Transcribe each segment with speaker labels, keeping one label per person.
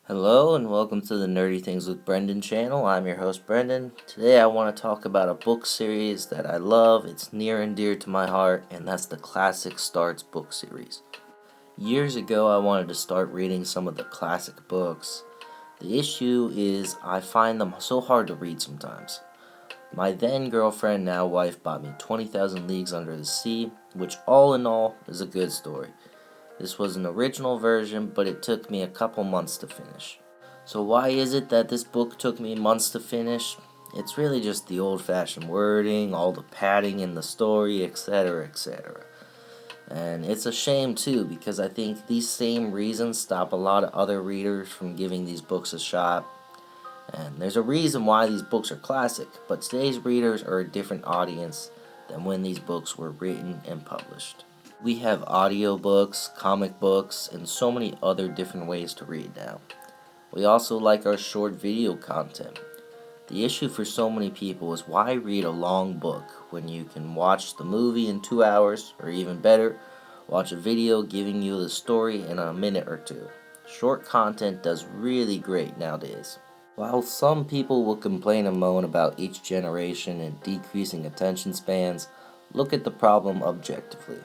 Speaker 1: Hello and welcome to the Nerdy Things with Brendan channel. I'm your host Brendan. Today I want to talk about a book series that I love. It's near and dear to my heart, and that's the Classic Starts book series. Years ago I wanted to start reading some of the classic books. The issue is I find them so hard to read sometimes. My then girlfriend, now wife, bought me 20,000 Leagues Under the Sea, which all in all is a good story. This was an original version, but it took me a couple months to finish. So why is it that this book took me months to finish? It's really just the old-fashioned wording, all the padding in the story, etc., etc. And it's a shame too, because I think these same reasons stop a lot of other readers from giving these books a shot. And there's a reason why these books are classic, but today's readers are a different audience than when these books were written and published. We have audiobooks, comic books, and so many other different ways to read now. We also like our short video content. The issue for so many people is why read a long book when you can watch the movie in 2 hours, or even better, watch a video giving you the story in a minute or two. Short content does really great nowadays. While some people will complain and moan about each generation and decreasing attention spans, look at the problem objectively.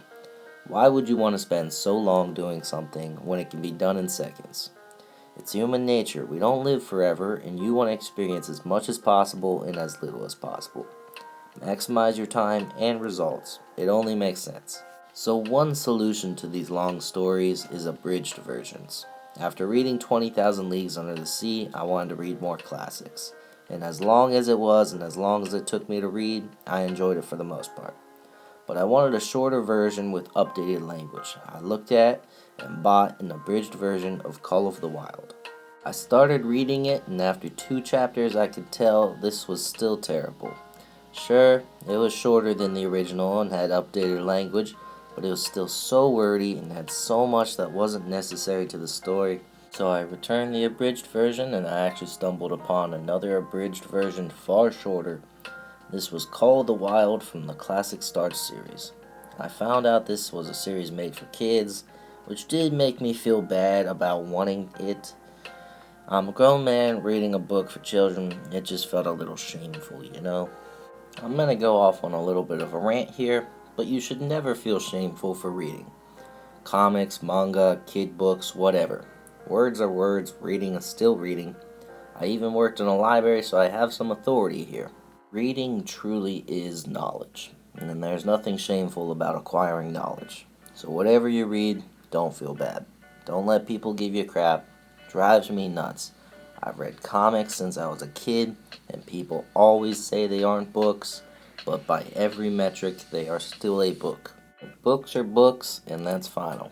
Speaker 1: Why would you want to spend so long doing something when it can be done in seconds? It's human nature. We don't live forever, and you want to experience as much as possible in as little as possible. Maximize your time and results. It only makes sense. So one solution to these long stories is abridged versions. After reading 20,000 Leagues Under the Sea, I wanted to read more classics. And as long as it was and as long as it took me to read, I enjoyed it for the most part. But I wanted a shorter version with updated language. I looked at and bought an abridged version of Call of the Wild. I started reading it, and after 2 chapters I could tell this was still terrible. Sure, it was shorter than the original and had updated language, but it was still so wordy and had so much that wasn't necessary to the story. So I returned the abridged version, and I actually stumbled upon another abridged version far shorter. This was Call of the Wild from the Classic Starts series. I found out this was a series made for kids, which did make me feel bad about wanting it. I'm a grown man reading a book for children. It just felt a little shameful, you know? I'm gonna go off on a little bit of a rant here, but you should never feel shameful for reading. Comics, manga, kid books, whatever. Words are words, reading is still reading. I even worked in a library, so I have some authority here. Reading truly is knowledge, and there's nothing shameful about acquiring knowledge. So whatever you read, don't feel bad. Don't let people give you crap. Drives me nuts. I've read comics since I was a kid, and people always say they aren't books, but by every metric, they are still a book. Books are books, and that's final.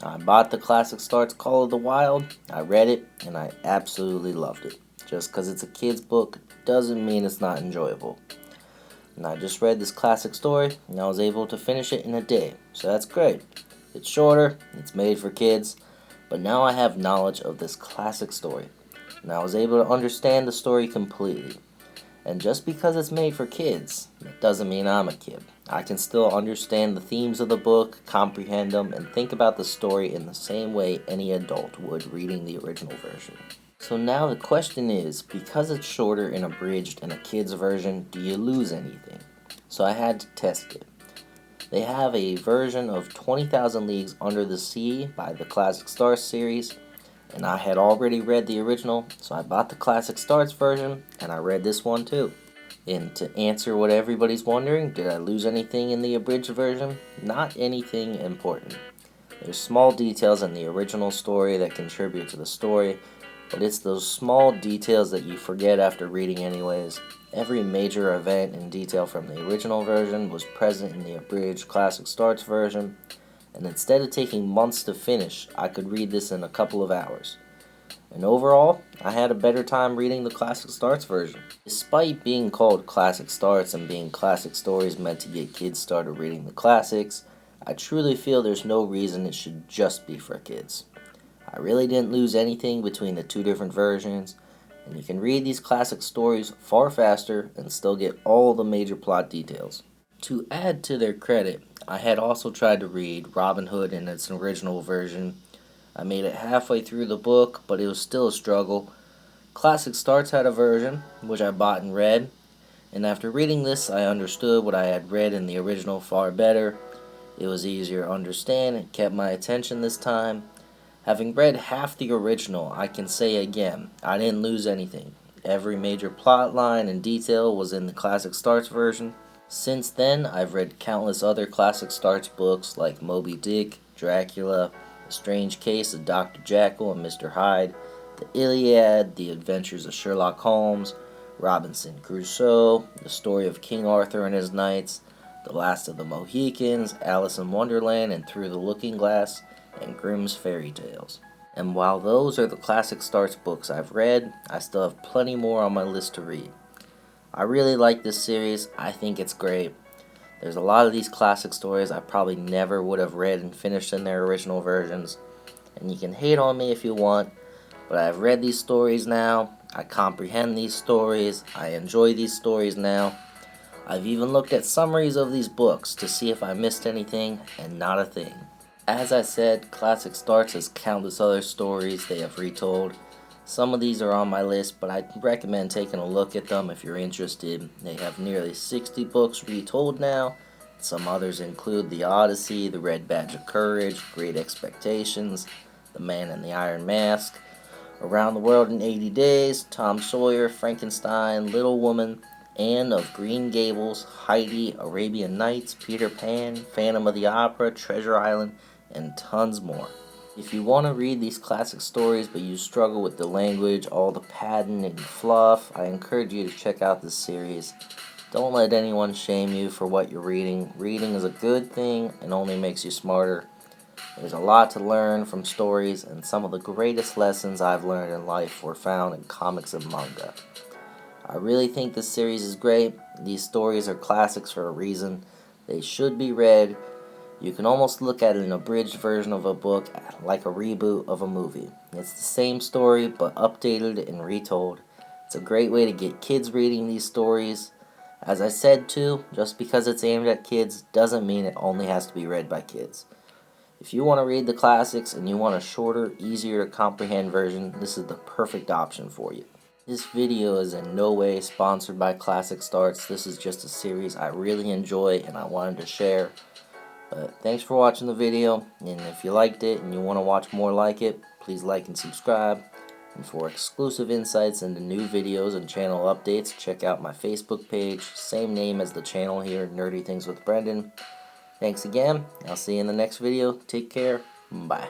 Speaker 1: I bought the Classic Starts Call of the Wild, I read it, and I absolutely loved it. Just because it's a kid's book doesn't mean it's not enjoyable. And I just read this classic story, and I was able to finish it in a day, so that's great. It's shorter, it's made for kids, but now I have knowledge of this classic story, and I was able to understand the story completely. And just because it's made for kids, it doesn't mean I'm a kid. I can still understand the themes of the book, comprehend them, and think about the story in the same way any adult would reading the original version. So now the question is, because it's shorter and abridged in a kid's version, do you lose anything? So I had to test it. They have a version of 20,000 Leagues Under the Sea by the Classic Starts series, and I had already read the original, so I bought the Classic Starts version, and I read this one too. And to answer what everybody's wondering, did I lose anything in the abridged version? Not anything important. There's small details in the original story that contribute to the story, but it's those small details that you forget after reading anyways. Every major event and detail from the original version was present in the abridged Classic Starts version, and instead of taking months to finish, I could read this in a couple of hours. And overall, I had a better time reading the Classic Starts version. Despite being called Classic Starts and being classic stories meant to get kids started reading the classics, I truly feel there's no reason it should just be for kids. I really didn't lose anything between the 2 different versions, and you can read these classic stories far faster and still get all the major plot details. To add to their credit, I had also tried to read Robin Hood in its original version, I made it halfway through the book, but it was still a struggle. Classic Starts had a version, which I bought and read, and after reading this, I understood what I had read in the original far better. It was easier to understand and kept my attention this time. Having read half the original, I can say again, I didn't lose anything. Every major plot line and detail was in the Classic Starts version. Since then, I've read countless other Classic Starts books like Moby Dick, Dracula, The Strange Case of Dr. Jekyll and Mr. Hyde, The Iliad, The Adventures of Sherlock Holmes, Robinson Crusoe, The Story of King Arthur and His Knights, The Last of the Mohicans, Alice in Wonderland and Through the Looking Glass, and Grimm's Fairy Tales. And while those are the Classic Starts books I've read, I still have plenty more on my list to read. I really like this series. I think it's great. There's a lot of these classic stories I probably never would have read and finished in their original versions. And you can hate on me if you want, but I've read these stories now. I comprehend these stories. I enjoy these stories now. I've even looked at summaries of these books to see if I missed anything, and not a thing. As I said, Classic Starts has countless other stories they have retold. Some of these are on my list, but I'd recommend taking a look at them if you're interested. They have nearly 60 books retold now. Some others include The Odyssey, The Red Badge of Courage, Great Expectations, The Man in the Iron Mask, Around the World in 80 Days, Tom Sawyer, Frankenstein, Little Woman, Anne of Green Gables, Heidi, Arabian Nights, Peter Pan, Phantom of the Opera, Treasure Island, and tons more. If you want to read these classic stories but you struggle with the language, all the padding and fluff, I encourage you to check out this series. Don't let anyone shame you for what you're reading. Reading is a good thing and only makes you smarter. There's a lot to learn from stories, and some of the greatest lessons I've learned in life were found in comics and manga. I really think this series is great. These stories are classics for a reason. They should be read. You can almost look at an abridged version of a book like a reboot of a movie. It's the same story, but updated and retold. It's a great way to get kids reading these stories. As I said too, just because it's aimed at kids doesn't mean it only has to be read by kids. If you want to read the classics and you want a shorter, easier to comprehend version, this is the perfect option for you. This video is in no way sponsored by Classic Starts. This is just a series I really enjoy and I wanted to share. Thanks for watching the video, and if you liked it and you want to watch more like it, please like and subscribe. And for exclusive insights into new videos and channel updates, check out my Facebook page, same name as the channel here, Nerdy Things with Brendan. Thanks again. I'll see you in the next video. Take care. Bye.